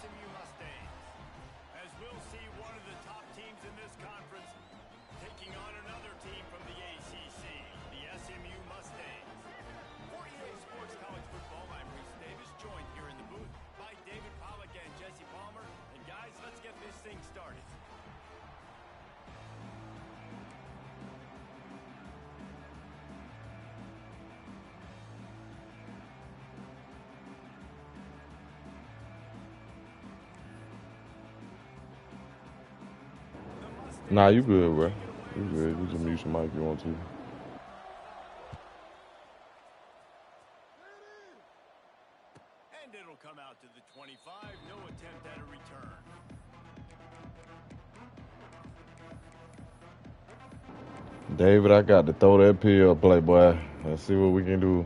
SMU Mustangs. As we'll see one of the top teams in this conference taking on another team from the ACC, the SMU Mustangs. For EA Sports College Football, I'm Reese Davis, joined here in the booth by David Pollack and Jesse Palmer. And guys, let's get this thing started. Nah, you good, bro. You good. You just mute your mic if you want to. And it'll come out to the 25. No attempt at a return. David, I got to throw that pill, playboy. Let's see what we can do.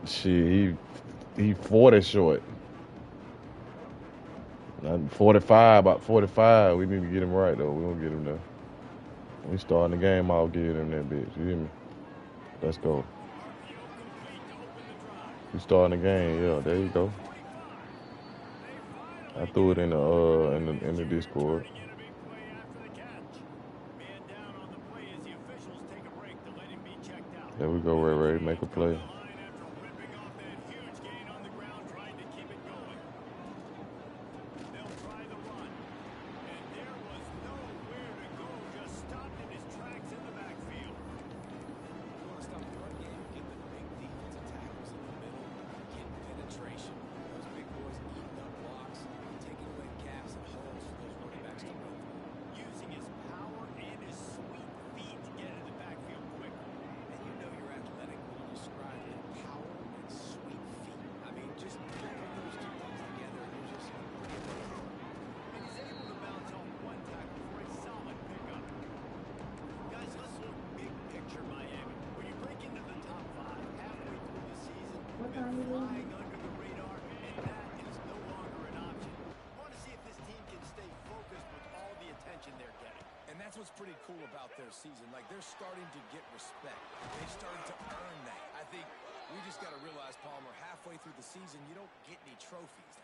Shit, he 40 short. 45, about 45. We need to get him right, though. We don't get him there. We starting the game, I'll get him that bitch. You hear me? Let's go. We starting the game. Yeah, there you go. I threw it in the Discord. There we go, Ray. Make a play. Flying under the radar, and that is no longer an option. I want to see if this team can stay focused with all the attention they're getting. And that's what's pretty cool about their season. Like, they're starting to get respect. They've started to earn that. I think we just got to realize, Palmer, halfway through the season, you don't get any trophies.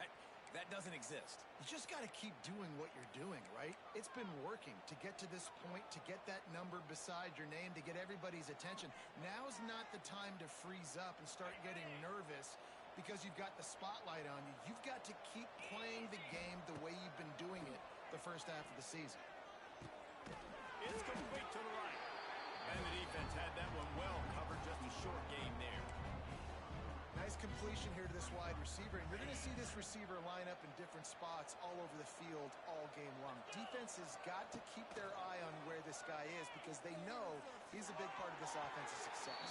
That doesn't exist. You just got to keep doing what you're doing, right? It's been working to get to this point, to get that number beside your name, to get everybody's attention. Now's not the time to freeze up and start getting nervous because you've got the spotlight on you. You've got to keep playing the game the way you've been doing it the first half of the season. It's complete to the right. And the defense had that one well covered, just a short game there. Nice completion here to this wide receiver, and you're going to see this receiver line up in different spots all over the field all game long. Defense has got to keep their eye on where this guy is because they know he's a big part of this offensive success.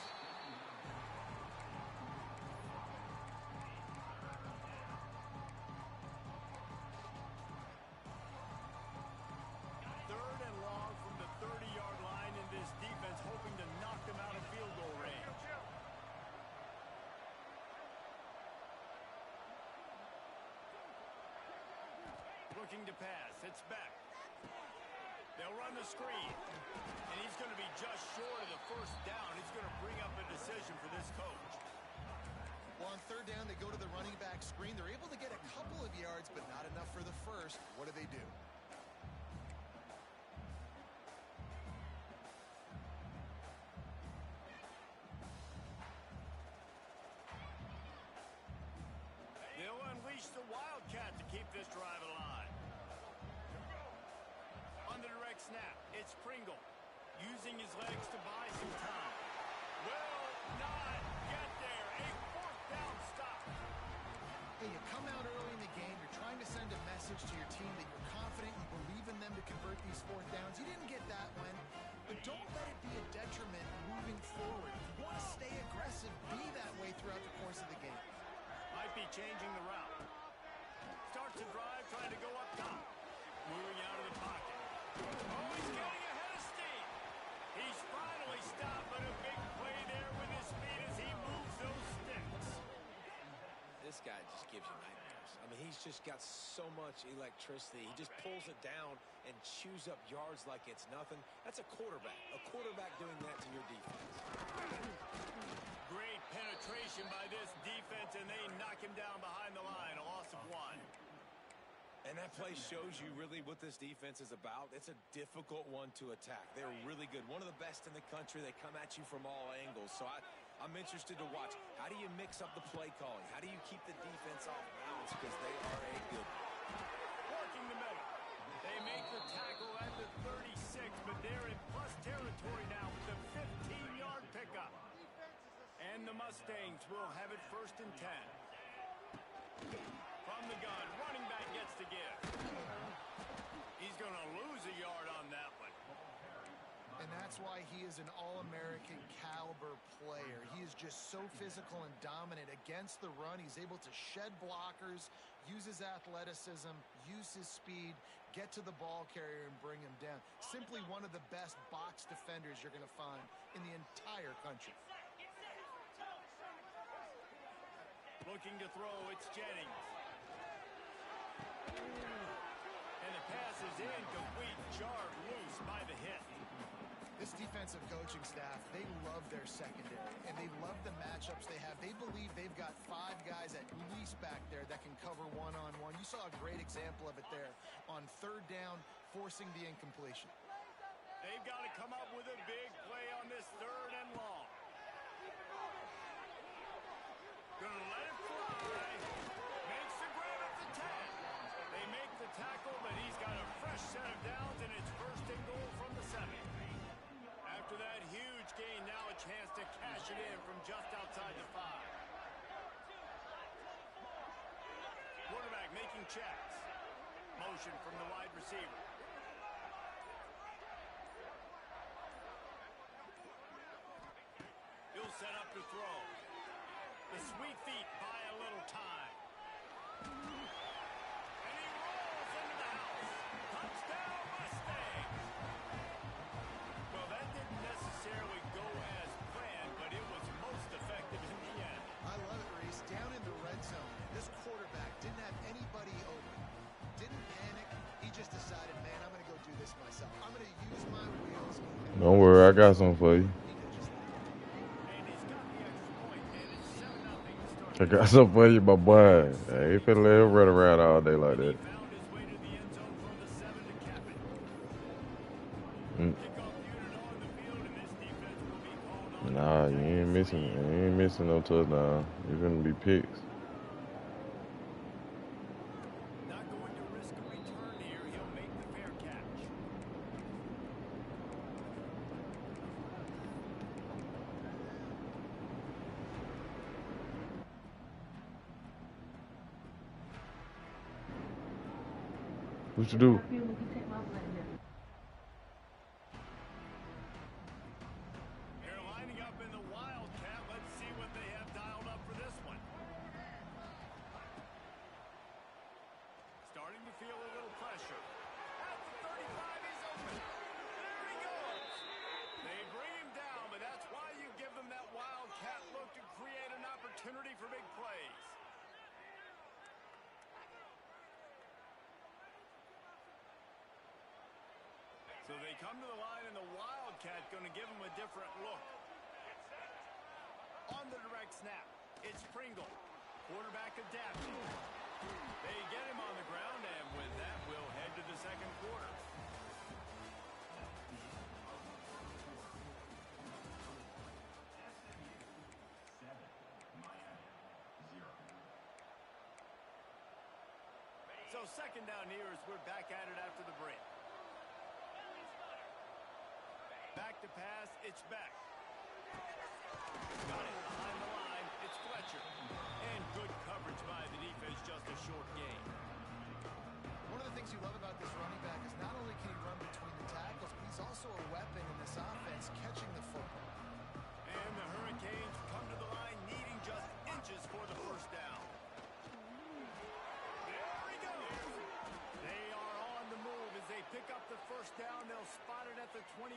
Third and long from the 30-yard line, in this defense hoping to knock them out of field goal range. Looking to pass. It's back. They'll run the screen. And he's going to be just short of the first down. It's going to bring up a decision for this coach. Well, on third down, they go to the running back screen. They're able to get a couple of yards, but not enough for the first. What do? They'll unleash the Wildcat to keep this drive alive. On the direct snap, it's Pringle, using his legs to buy some time. Will not get there. A fourth down stop. Hey, you come out early in the game, you're trying to send a message to your team that you're confident, you believe in them to convert these fourth downs. You didn't get that one, but don't let it be a detriment moving forward. If you want to stay aggressive, be that way throughout the course of the game. Might be changing the route. Starts a drive, trying to go up top. Moving out of the pocket. Oh, he's getting ahead of steam. He's finally stopped, but a big play there with his speed as he moves those sticks. This guy just gives you nightmares. I mean, he's just got so much electricity. He just pulls it down and chews up yards like it's nothing. That's a quarterback. A quarterback doing that to your defense. Great penetration. penetration by this defense, and they knock him down behind the line. A loss of 1. And that play shows you really what this defense is about. It's a difficult one to attack. They're really good. One of the best in the country. They come at you from all angles. So I'm interested to watch. How do you mix up the play calling? How do you keep the defense off balance? Because they are a good Working the middle. They make the tackle at the 36, but they're in plus territory now with the 15-yard pickup. And the Mustangs will have it 1st and 10. From the gun, running back gets to give. He's going to lose a yard on that one. And that's why he is an All-American caliber player. He is just so physical and dominant against the run. He's able to shed blockers, use his athleticism, use his speed, get to the ball carrier and bring him down. Simply one of the best box defenders you're going to find in the entire country. Looking to throw, it's Jennings. And the pass is incomplete, jarred loose by the hit. This defensive coaching staff, they love their secondary, and they love the matchups they have. They believe they've got 5 guys at least back there that can cover one-on-one. You saw a great example of it there on 3rd down, forcing the incompletion. They've got to come up with a big play on this 3rd and long. Gonna let it fly. Makes the grab at the 10. They make the tackle, but he's got a fresh set of downs, and it's 1st and goal from the 7. After that huge gain, now a chance to cash it in from just outside the 5. Quarterback making checks. Motion from the wide receiver. He'll set up to throw. The sweet feet buy a little time. And he rolls into the house. Touchdown, Mustangs! Well, that didn't necessarily go as planned, but it was most effective in the end. I love it, Reese. Down in the red zone, this quarterback didn't have anybody open. Didn't panic. He just decided, man, I'm going to go do this myself. I'm going to use my wheels. Don't worry, I got something for you. I got something for you, my boy. Hey, he finna let him run around all day like that. Nah, you ain't missing no touchdown. You finna be picks. Not going to risk a return here. He'll make the fair catch. What you do? They're lining up in the Wildcat. Let's see what they have dialed up for this one. Starting to feel a little pressure. At the 35, he's open. There he goes. They bring him down, but that's why you give them that Wildcat look to create an opportunity for big plays. So they come to the line, and the Wildcat going to give them a different look. On the direct snap, it's Pringle. Quarterback adapting. They get him on the ground, and with that, we'll head to the 2nd quarter. So 2nd down here as we're back at it after the break. Back to pass, it's Beck. Got it behind the line, it's Fletcher. And good coverage by the defense, just a short gain. One of the things you love about this running back is not only can he run between the tackles, but he's also a weapon in this offense, catching the football. And the Hurricanes come to the line needing just inches for the 1st down. There he goes. They are on the move as they pick up the 1st down. They'll spot it at the 28.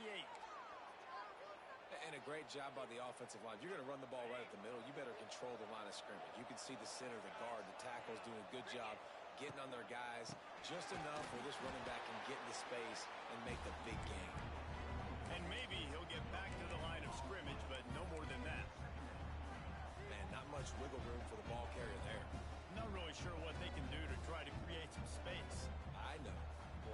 And a great job by the offensive line. You're going to run the ball right at the middle. You better control the line of scrimmage. You can see the center, the guard, the tackles doing a good job getting on their guys just enough where this running back can get into space and make the big game. And maybe he'll get back to the line of scrimmage, but no more than that. Man, much wiggle room for the ball carrier there. Not really sure what they can do to try to create some space. I know.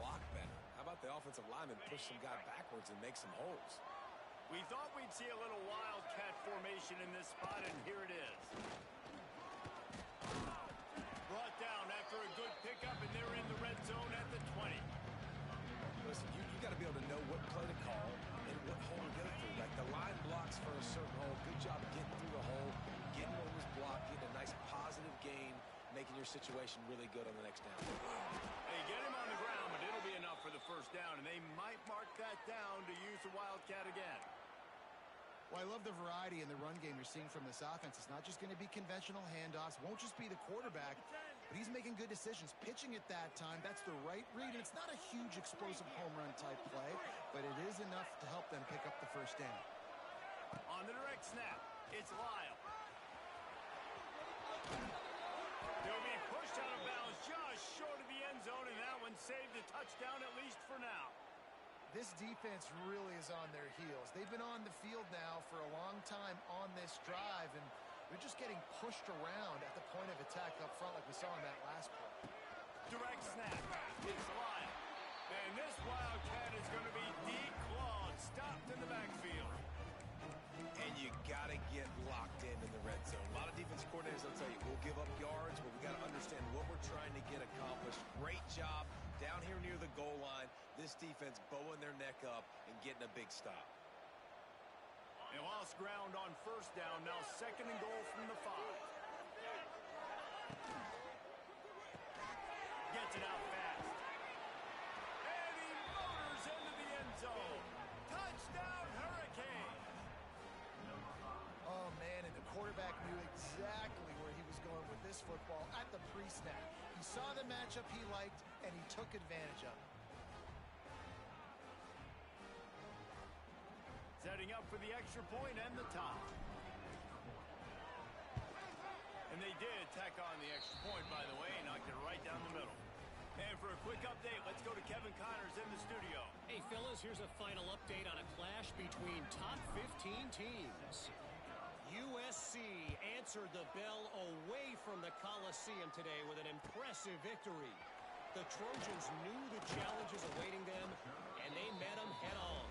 Block better. How about the offensive lineman push some guy backwards and make some holes? We thought we'd see a little wildcat formation in this spot, and here it is. Brought down after a good pickup, and they're in the red zone at the 20. Listen, you got to be able to know what play to call and what hole to go through. Like the line blocks for a certain hole. Good job getting through the hole, getting what was blocked, getting a nice positive gain, making your situation really good on the next down. They get him on the ground, but it'll be enough for the first down, and they might mark that down to use the wildcat again. Well, I love the variety in the run game you're seeing from this offense. It's not just going to be conventional handoffs. Won't just be the quarterback, but he's making good decisions. Pitching at that time, that's the right read. And it's not a huge explosive home run type play, but it is enough to help them pick up the first down. On the direct snap, it's Lyle. They'll be pushed out of bounds just short of the end zone, and that one saved a touchdown at least for now. This defense really is on their heels. They've been on the field now for a long time on this drive, and they're just getting pushed around at the point of attack up front like we saw in that last play. Direct snap. It's Lyle. And this wildcat is going to be declawed, stopped in the backfield. And you got to get locked in the red zone. A lot of defense coordinators will tell you, we'll give up yards, but we got to understand what we're trying to get accomplished. Great job down here near the goal line. This defense bowing their neck up and getting a big stop. They lost ground on first down. Now 2nd and goal from the 5. Gets it out fast. And he motors into the end zone. Touchdown, Hurricane. Oh, man, and the quarterback knew exactly where he was going with this football at the pre-snap. He saw the matchup he liked, and he took advantage of it. Setting up for the extra point and the tie. And they did tack on the extra point, by the way, and knocked it right down the middle. And for a quick update, let's go to Kevin Connors in the studio. Hey, fellas, here's a final update on a clash between top 15 teams. USC answered the bell away from the Coliseum today with an impressive victory. The Trojans knew the challenges awaiting them, and they met them head-on.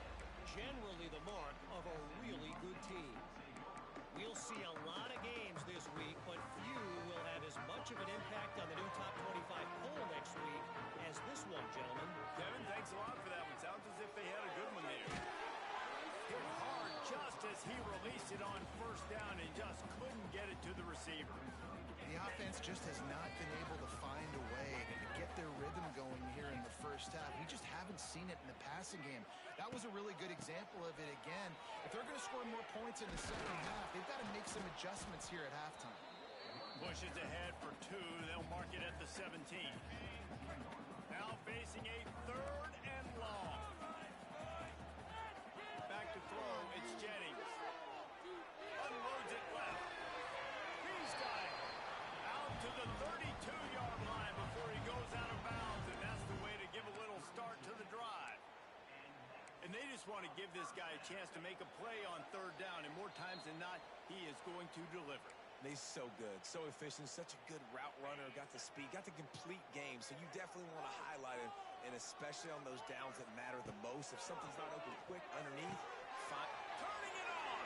Generally the mark of a really good team. We'll see a lot of games this week, but few will have as much of an impact on the new top 25 poll next week as this one, gentlemen. Kevin, thanks a lot for that one. Sounds as if they had a good one there. Hit hard just as he released it on first down and just couldn't get it to the receiver. The offense just has not been able to find a way to get their rhythm going here in the first half. We just haven't seen it in the passing game. That was a really good example of it again. If they're going to score more points in the second half, they've got to make some adjustments here at halftime. Pushes ahead for 2. They'll mark it at the 17. Now facing a 3rd and long. Back to throw. It's Jennings. Unloads it left. He's got it. Out to the 32-yard line before he goes out of bounds, and that's the way to give a little start to the drive. And they just want to give this guy a chance to make a play on 3rd down, and more times than not, he is going to deliver. He's so good, so efficient, such a good route runner, got the speed, got the complete game, so you definitely want to highlight him, and especially on those downs that matter the most. If something's not open quick underneath, fine. Turning it on!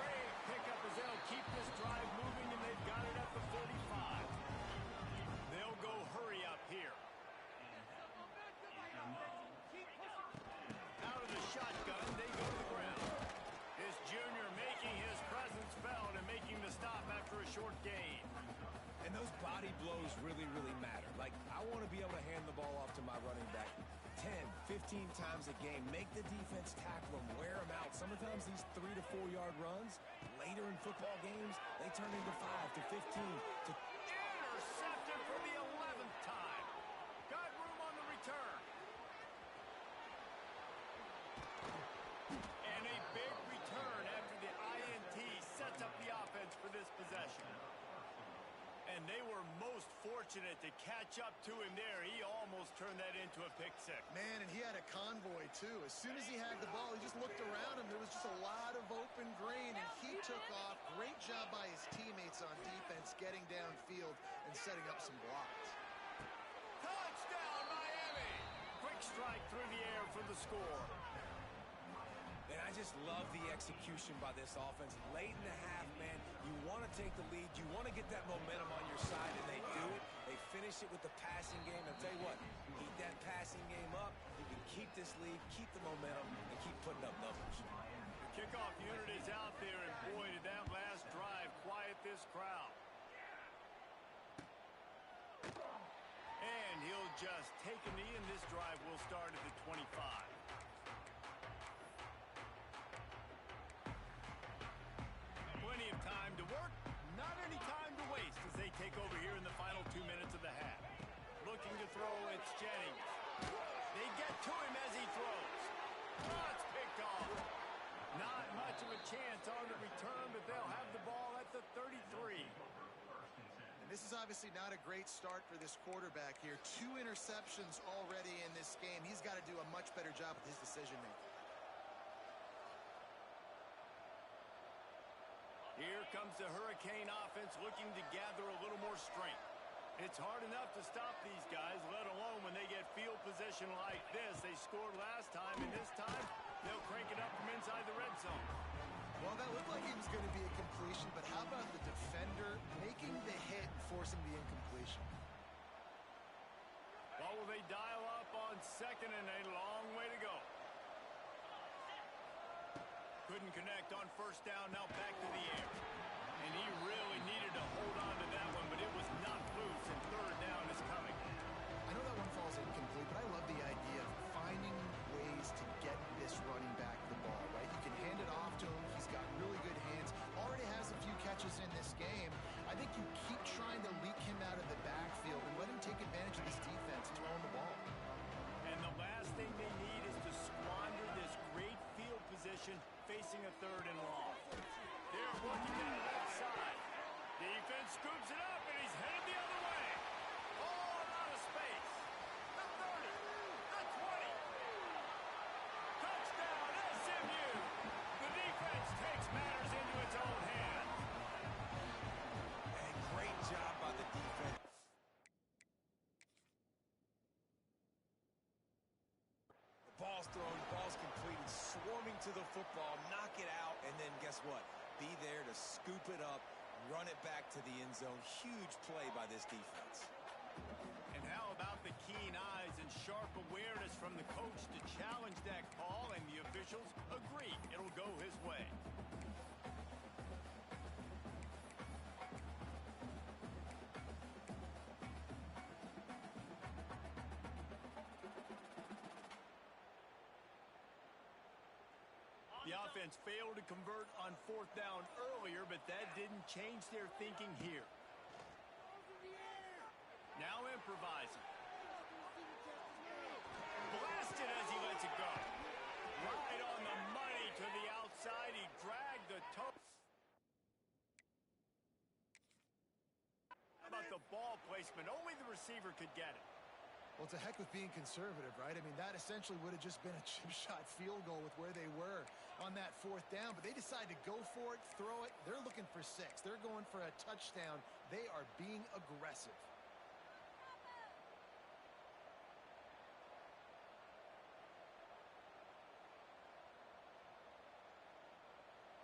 Great pickup as they'll keep this drive moving, and they've got it at the 45. They'll go hurry up here. Out of the shotgun, they go to the ground. This junior making his presence felt and making the stop after a short gain. And those body blows really, really matter. Like, I want to be able to hand the ball off to my running back 10, 15 times a game. Make the defense tackle them, wear them out. Sometimes these 3 to 4 yard runs, later in football games, they turn into 5 to 15 to... Intercepted for the 11th time. Got room on the return. And a big return after the INT sets up the offense for this possession. And And they were most fortunate to catch up to him there. He almost turned that into a pick six. Man, and he had a convoy, too. As soon as he had the ball, he just looked around him. There was just a lot of open green, and he took off. Great job by his teammates on defense, getting downfield and setting up some blocks. Touchdown, Miami! Quick strike through the air for the score. And I just love the execution by this offense. Late in the half, man, you want to take the lead. You want to get that momentum on your side, and they do it. They finish it with the passing game. I'll tell you what, keep that passing game up. You can keep this lead, keep the momentum, and keep putting up numbers. The kickoff unit is out there, and boy, did that last drive quiet this crowd. And he'll just take a knee, and this drive will start at the 25. Plenty of time to work, not any time to waste as they take over here in the final 2 minutes of the half. Looking to throw, it's Jennings. They get to him as he throws. Oh, it's picked off. Not much of a chance on the return, but they'll have the ball at the 33. And this is obviously not a great start for this quarterback here. 2 interceptions already in this game. He's got to do a much better job with his decision-making. Here comes the Hurricane offense looking to gather a little more strength. It's hard enough to stop these guys, let alone when they get field position like this. They scored last time, and this time they'll crank it up from inside the red zone. Well, that looked like it was going to be a completion, but how about the defender making the hit and forcing the incompletion? Well, will they dial up on second and a long way to go? Couldn't connect on first down, now back to the air. And he really needed to hold on to that one, but it was not loose, and third down is coming. I know that one falls incomplete, but I love the idea of finding ways to get this running back the ball, right? You can hand it off to him. He's got really good hands. Already has a few catches in this game. I think you keep trying to leak him out of the backfield and let him take advantage of this defense throwing the ball. And the last thing they need is to squander this great field position facing a third and long. They're working down the left side. Defense scoops it up, and he's headed the other way. All out of space. The 30, the 20. Touchdown, SMU. The defense takes matters into its own hands. And great job by the defense. The ball's thrown, ball's completed, swarming to the football, knock it out, and then guess what? Be there to scoop it up, run it back to the end zone. Huge play by this defense. And how about the keen eyes and sharp awareness from the coach to challenge that call, and the officials agree it'll go his way. The offense failed to convert on fourth down earlier, but that didn't change their thinking here. Now improvising. Blasted as he lets it go. Right on the money to the outside. He dragged the toe. How about the ball placement? Only the receiver could get it. Well, it's a heck with being conservative, right? I mean, that essentially would have just been a chip shot field goal with where they were on that fourth down, but they decided to go for it, throw it. They're looking for 6. They're going for a touchdown. They are being aggressive.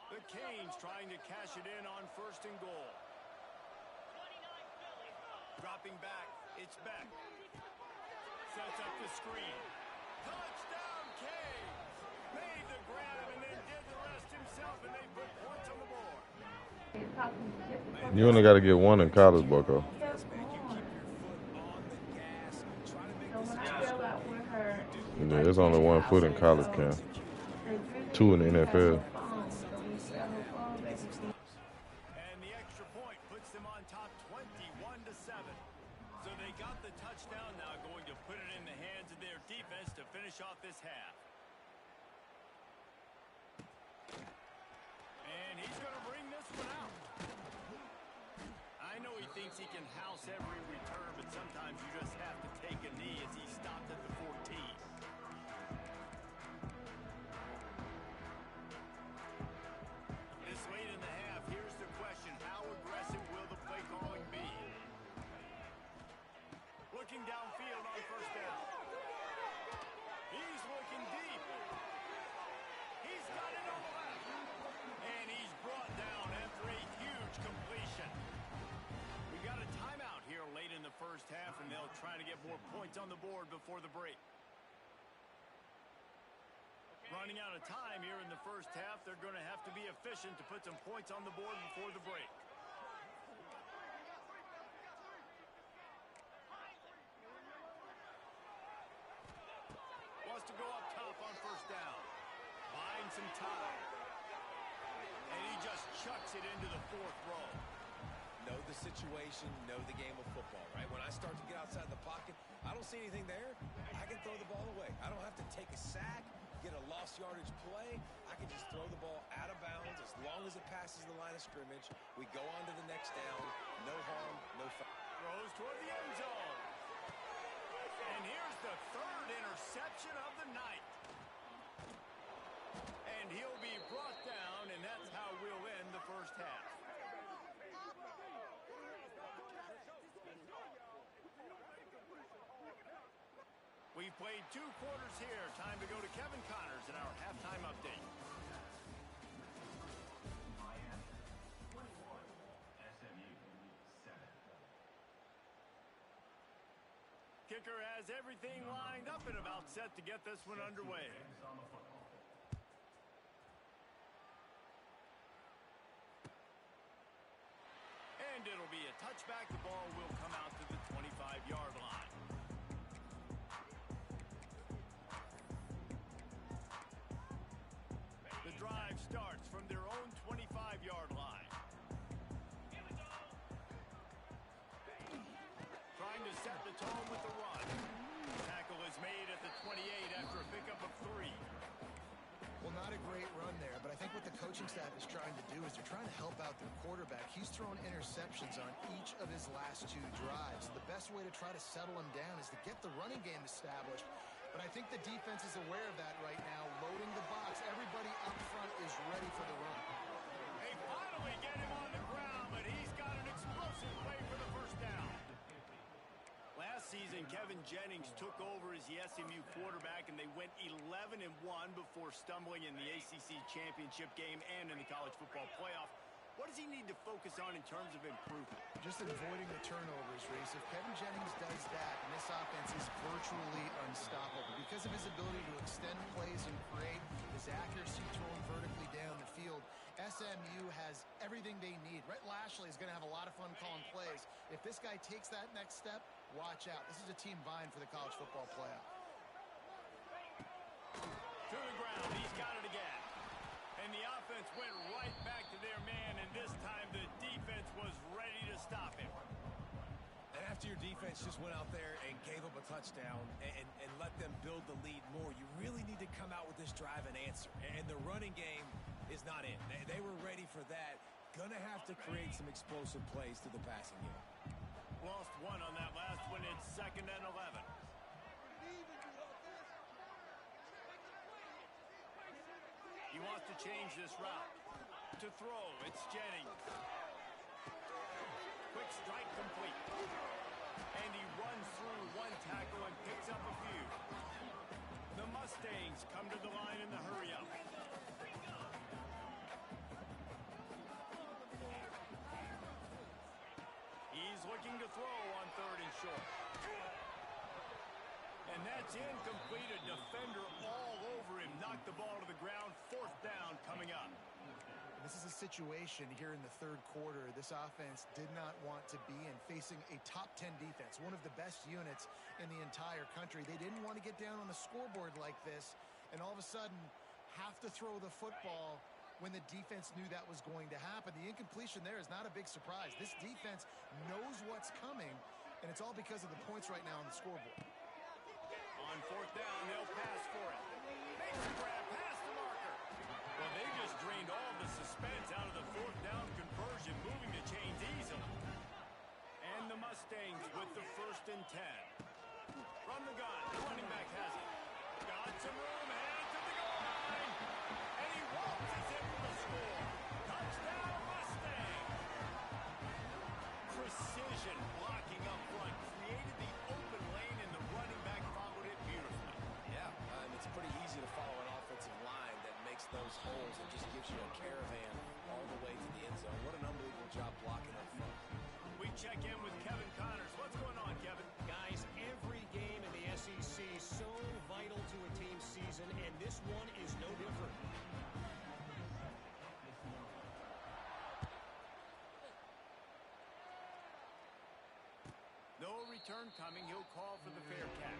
The Canes trying to cash it in on first and goal. Dropping back, it's Beck. Sets up the screen. Touchdown, Canes! Made the grab and then did the rest himself, and they put points on the board. You only got to get one in college, Bucko. Yeah, there's only 1 foot in college, Cam. 2 in the NFL. And the extra point puts them on top 21-7. So they got the touchdown, now going to put it in the hands of their defense to finish off this half. And he's going to bring this one out. I know he thinks he can house every return, but sometimes you just have to take a knee as he stopped at the 14. This late in the half, here's the question. How aggressive will the play calling be? Looking downfield on first down. He's looking deep. He's got it on the left. And he's brought down after a huge completion. We got a timeout here late in the first half, and they'll try to get more points on the board before the break. Running out of time here in the first half, they're going to have to be efficient to put some points on the board before the break. Wants to go up top on first down. Buying some time. And he just chucks it into the fourth row. Know the situation, know the game of football, right? When I start to get outside the pocket, I don't see anything there. I can throw the ball away. I don't have to take a sack, get a lost yardage play. I can just throw the ball out of bounds as long as it passes the line of scrimmage. We go on to the next down. No harm, no foul. Throws toward the end zone. And here's the third interception of the night. And he'll be brought down, and that's how we'll end the first half. We've played 2 quarters here. Time to go to Kevin Connors in our halftime update. Kicker has everything lined up and about set to get this one underway. And it'll be a touchback. The ball will come out to the 25-yard line. The drive starts from their own 25-yard line. Trying to set the tone with the run. Tackle is made at the 28 after a pickup of 3. Well, not a great run there, but I think what the coaching staff is trying to do is they're trying to help out their quarterback. He's thrown interceptions on each of his last 2 drives. The best way to try to settle him down is to get the running game established. But I think the defense is aware of that right now, loading the box. Everybody up front is ready for the run. They finally get him on the ground, but he's got an explosive play for the first down. Last season, Kevin Jennings took over as the SMU quarterback, and they went 11-1 before stumbling in the ACC championship game and in the college football playoff. What does he need to focus on in terms of improvement? Just avoiding the turnovers, Reese. If Kevin Jennings does that, and this offense is virtually unstoppable because of his ability to extend plays and create his accuracy throwing vertically down the field, SMU has everything they need. Rhett Lashley is going to have a lot of fun calling plays. If this guy takes that next step, watch out. This is a team vying for the college football playoff. To the ground. He's got it again. And the offense went right back to their man, and this time the defense was ready to stop him. And after your defense just went out there and gave up a touchdown and let them build the lead more, you really need to come out with this drive and answer. And the running game is not in. They were ready for that. Gonna have to create some explosive plays through the passing game. Lost 1 on that last one. It's 2nd and 11. He wants to change this route. To throw, it's Jennings. Quick strike complete. And he runs through 1 tackle and picks up a few. The Mustangs come to the line in the hurry-up. He's looking to throw on 3rd and short. And that's incomplete. A defender all over him. Knocked the ball to the ground. 4th down coming up. This is a situation here in the 3rd quarter this offense did not want to be in, facing a top 10 defense, one of the best units in the entire country. They didn't want to get down on the scoreboard like this and all of a sudden have to throw the football when the defense knew that was going to happen. The incompletion there is not a big surprise. This defense knows what's coming, and it's all because of the points right now on the scoreboard. On 4th down, they'll pass for it. Makes a grab past the marker. Well, they just drained all the suspense out of the 4th down conversion, moving the chains easily. 10. From the gun, the running back has it. Got some room, headed to the goal line. And he waltzes in for the score. Touchdown, Mustang. Precision blocking up front created the open lane, and the running back followed it beautifully. Yeah, it's pretty easy to follow an offensive line that makes those holes and just gives you a caravan all the way to the end zone. What an unbelievable job blocking up front. We check in with Kevin Connors. What's going on, Kevin? Guys, every game in the SEC is so vital to a team's season, and this one is no different. No return coming. He'll call for the fair catch.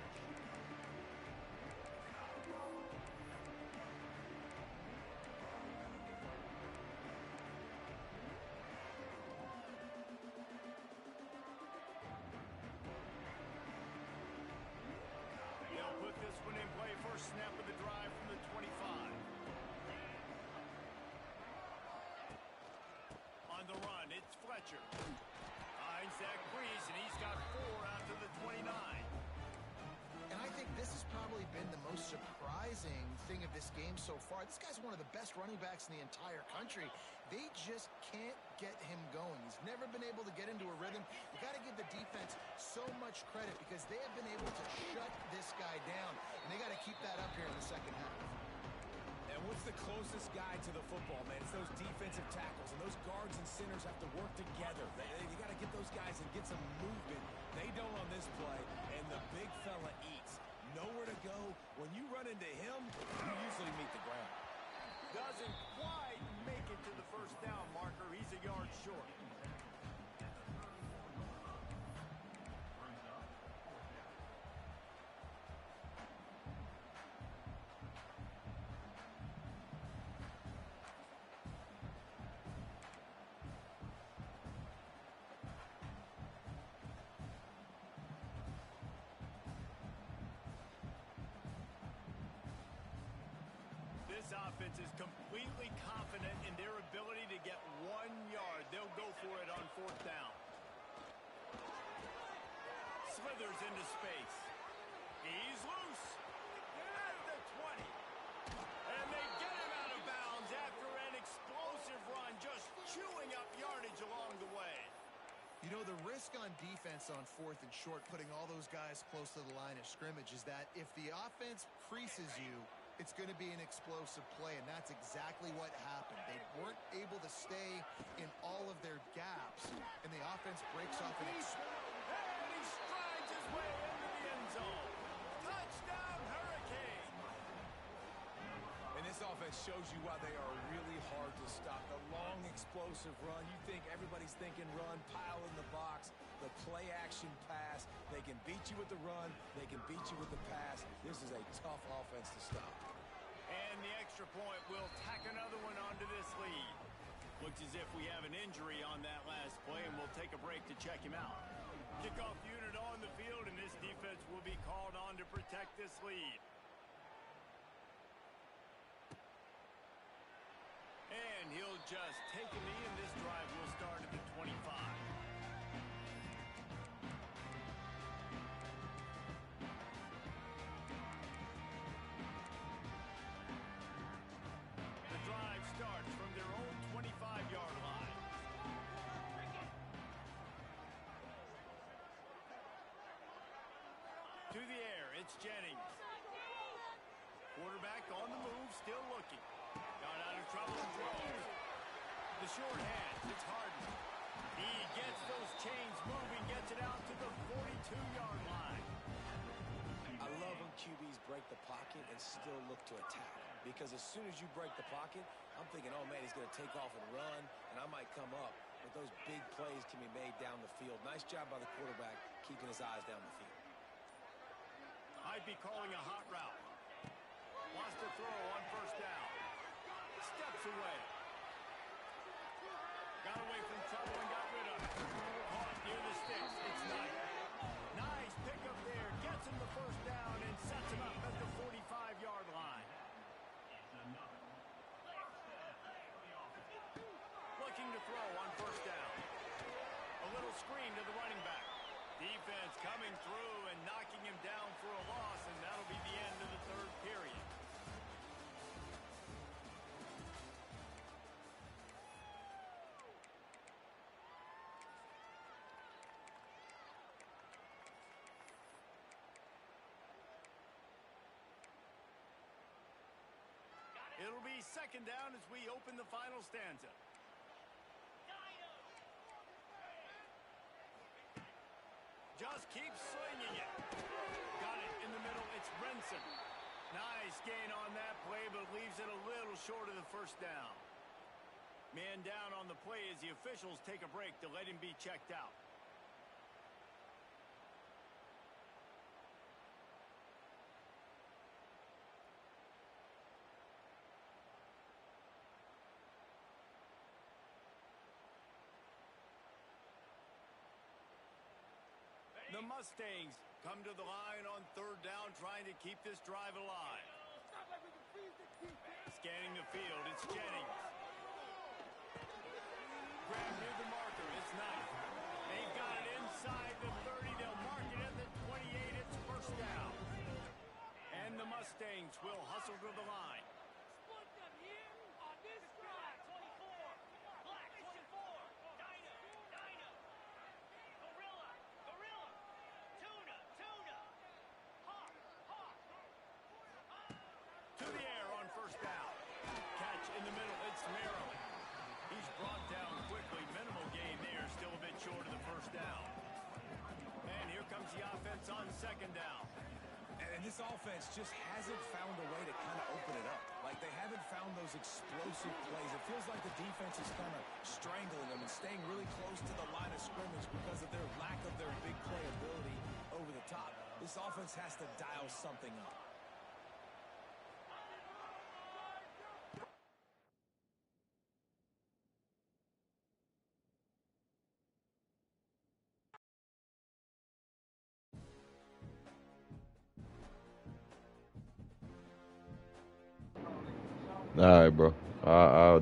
They'll put this one in play. First snap of the drive from the 25. On the run, it's Fletcher. Finds Zach Breeze, and he's got 4 out to the 29. And I think this has probably been the most surprising thing of this game so far. This guy's one of the best running backs in the entire country. They just can't get him going. He's never been able to get into a rhythm. You got to give the defense so much credit because they have been able to shut this guy down. And they got to keep that up here in the second half. And what's the closest guy to the football, man? It's those defensive tackles, and those guards and centers have to work together. You got to get those guys and get some movement. They don't on this play, and the big fella eats. Nowhere to go. When you run into him, you usually meet the ground. Doesn't quite make it to the first down marker. He's a yard short. This offense is completely confident in their ability to get 1 yard. They'll go for it on 4th down. Slithers into space. He's loose at the 20. And they get him out of bounds after an explosive run, just chewing up yardage along the way. You know, the risk on defense on 4th and short, putting all those guys close to the line of scrimmage, is that if the offense creases you, it's going to be an explosive play, and that's exactly what happened. They weren't able to stay in all of their gaps, and the offense breaks off an And he strides his way into the end zone. Touchdown, Hurricane! And this offense shows you why they are really hard to stop. The long, explosive run. You think everybody's thinking run, pile in the box. The play-action pass. They can beat you with the run. They can beat you with the pass. This is a tough offense to stop. And the extra point will tack another one onto this lead. Looks as if we have an injury on that last play, and we'll take a break to check him out. Kickoff unit on the field, and this defense will be called on to protect this lead. And he'll just take a knee, and this drive will start at the 25. The drive starts from their own 25-yard line. To the air, it's Jennings. Quarterback on the move, still looking. Got out of trouble and throws. The short hands, it's Harden. He gets those chains moving, gets it out to the 42-yard line. I love when QBs break the pocket and still look to attack. Because as soon as you break the pocket, I'm thinking, oh, man, he's going to take off and run, and I might come up. But those big plays can be made down the field. Nice job by the quarterback keeping his eyes down the field. Might be calling a hot route. Wants to throw on 1st down. Steps away. Got away from trouble and got rid of it. Caught near the sticks. It's Knight. Nice pickup there. Gets him the 1st down and sets him up at the 45-yard line. Looking to throw on 1st down. A little screen to the running back. Defense coming through and knocking him down for a loss, and that'll be the end of the third period. It'll be second down as we open the final stanza. Just keeps slinging it. Got it in the middle. It's Brinson. Nice gain on that play, but leaves it a little short of the first down. Man down on the play as the officials take a break to let him be checked out. The Mustangs come to the line on third down, trying to keep this drive alive. Scanning the field, it's Jennings. Grab near the marker, it's Knight. They've got it inside the 30. They'll mark it at the 28. It's first down. And the Mustangs will hustle to the line. To the air on first down. Catch in the middle. It's Maryland. He's brought down quickly. Minimal gain there. Still a bit short of the first down. And here comes the offense on second down. And this offense just hasn't found a way to kind of open it up. Like, they haven't found those explosive plays. It feels like the defense is kind of strangling them and staying really close to the line of scrimmage because of their lack of their big play ability over the top. This offense has to dial something up. All right, bro. I'll